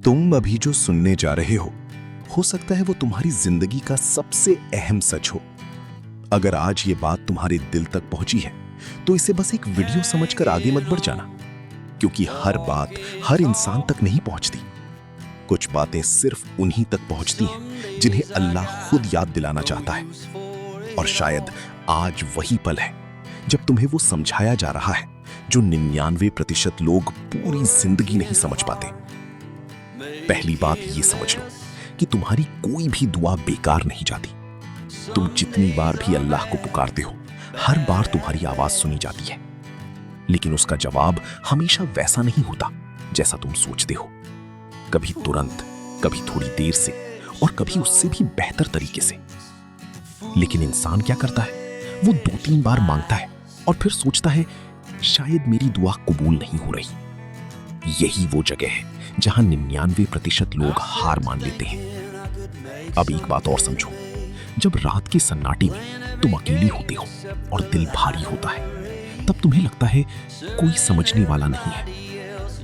तुम अभी जो सुनने जा रहे हो सकता है वो तुम्हारी जिंदगी का सबसे अहम सच हो। अगर आज ये बात तुम्हारे दिल तक पहुंची है तो इसे बस एक वीडियो समझकर आगे मत बढ़ जाना, क्योंकि हर बात हर इंसान तक नहीं पहुंचती। कुछ बातें सिर्फ उन्हीं तक पहुंचती हैं जिन्हें अल्लाह खुद याद दिलाना चाहता है। और शायद आज वही पल है जब तुम्हें वो समझाया जा रहा है जो 99% लोग पूरी जिंदगी नहीं समझ पाते। पहली बात ये समझ लो कि तुम्हारी कोई भी दुआ बेकार नहीं जाती। तुम जितनी बार भी अल्लाह को पुकारते हो, हर बार तुम्हारी आवाज सुनी जाती है, लेकिन उसका जवाब हमेशा वैसा नहीं होता जैसा तुम सोचते हो। कभी तुरंत, कभी थोड़ी देर से, और कभी उससे भी बेहतर तरीके से। लेकिन इंसान क्या करता है? वो 2-3 बार मांगता है और फिर सोचता है शायद मेरी दुआ कबूल नहीं हो रही। यही वो जगह है जहां 99% लोग हार मान लेते हैं। अब एक बात और समझो, जब रात के सन्नाटे में तुम अकेली होते हो और दिल भारी होता है, तब तुम्हें लगता है कोई समझने वाला नहीं है।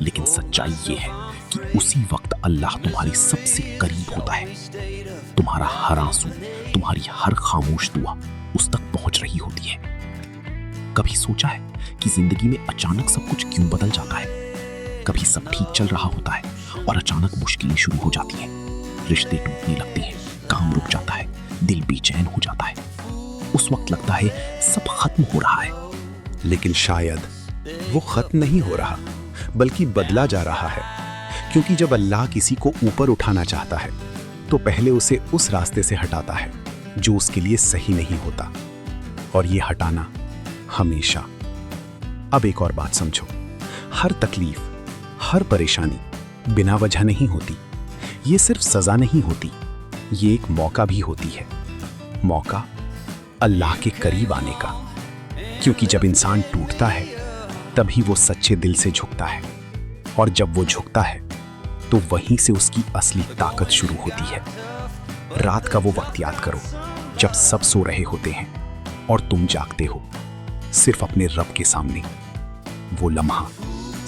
लेकिन सच्चाई ये है कि उसी वक्त अल्लाह तुम्हारे सबसे करीब होता है। तुम्हारा हर आंसू, तुम्हारी हर खामोश दुआ उस तक पहुंच रही होती है। कभी सोचा है कि जिंदगी में अचानक सब कुछ क्यों बदल जाता है? कभी सब ठीक चल रहा होता है और अचानक मुश्किलें शुरू हो जाती हैं। रिश्ते टूटने लगते हैं, काम रुक जाता है, दिल बेचैन हो जाता है। उस वक्त लगता है सब खत्म हो रहा है, लेकिन शायद वो खत्म नहीं हो रहा, बल्कि बदला जा रहा है। क्योंकि जब अल्लाह किसी को ऊपर उठाना चाहता है तो पहले उसे उस रास्ते से हटाता है जो उसके लिए सही नहीं होता, और ये हटाना हमेशा। अब एक और बात समझो, हर तकलीफ, हर परेशानी बिना वजह नहीं होती। ये सिर्फ सजा नहीं होती, ये एक मौका भी होती है। मौका अल्लाह के करीब आने का। क्योंकि जब इंसान टूटता है तभी वो सच्चे दिल से झुकता है, और जब वो झुकता है तो वहीं से उसकी असली ताकत शुरू होती है। रात का वो वक्त याद करो जब सब सो रहे होते हैं और तुम जागते हो सिर्फ अपने रब के सामने। वो लम्हा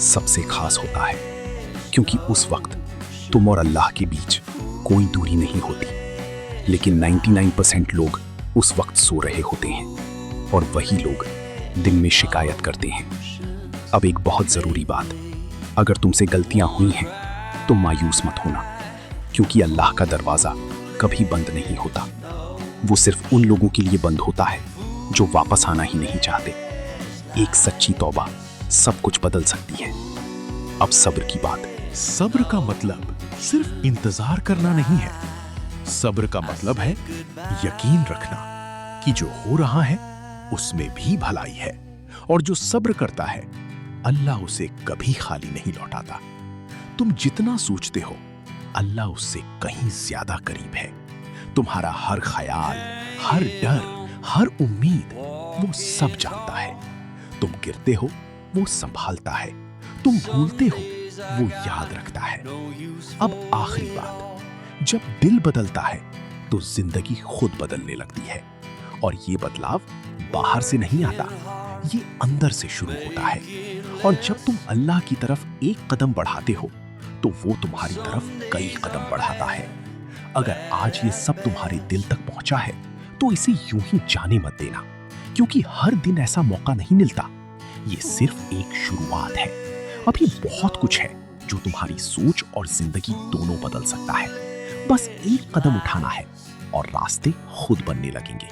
सबसे खास होता है, क्योंकि उस वक्त तुम और अल्लाह के बीच कोई दूरी नहीं होती। लेकिन 99% लोग उस वक्त सो रहे होते हैं, और वही लोग दिन में शिकायत करते हैं। अब एक बहुत जरूरी बात, अगर तुमसे गलतियां हुई हैं तो मायूस मत होना, क्योंकि अल्लाह का दरवाजा कभी बंद नहीं होता। वो सिर्फ उन लोगों के लिए बंद होता है जो वापस आना ही नहीं चाहते। एक सच्ची तौबा सब कुछ बदल सकती है। अब सब्र की बात। सब्र का मतलब सिर्फ इंतजार करना नहीं है। सब्र का मतलब है यकीन रखना कि जो हो रहा है उसमें भी भलाई है, और जो सब्र करता है अल्लाह उसे कभी खाली नहीं लौटाता। तुम जितना सोचते हो अल्लाह उससे कहीं ज्यादा करीब है। तुम्हारा हर ख्याल, हर डर, हर उम्मीद वो सब जानता है। तुम गिरते हो वो संभालता है, तुम भूलते हो वो याद रखता है। अब आखिरी बात, जब दिल बदलता है तो जिंदगी खुद बदलने लगती है, और ये बदलाव बाहर से नहीं आता, ये अंदर से शुरू होता है। और जब तुम अल्लाह की तरफ एक कदम बढ़ाते हो तो वो तुम्हारी तरफ कई कदम बढ़ाता है। अगर आज ये सब तुम्हारे दिल तक पहुंचा है तो इसे यूं ही जाने मत देना, क्योंकि हर दिन ऐसा मौका नहीं मिलता। ये सिर्फ एक शुरुआत है। अभी बहुत कुछ है जो तुम्हारी सोच और जिंदगी दोनों बदल सकता है। बस एक कदम उठाना है और रास्ते खुद बनने लगेंगे।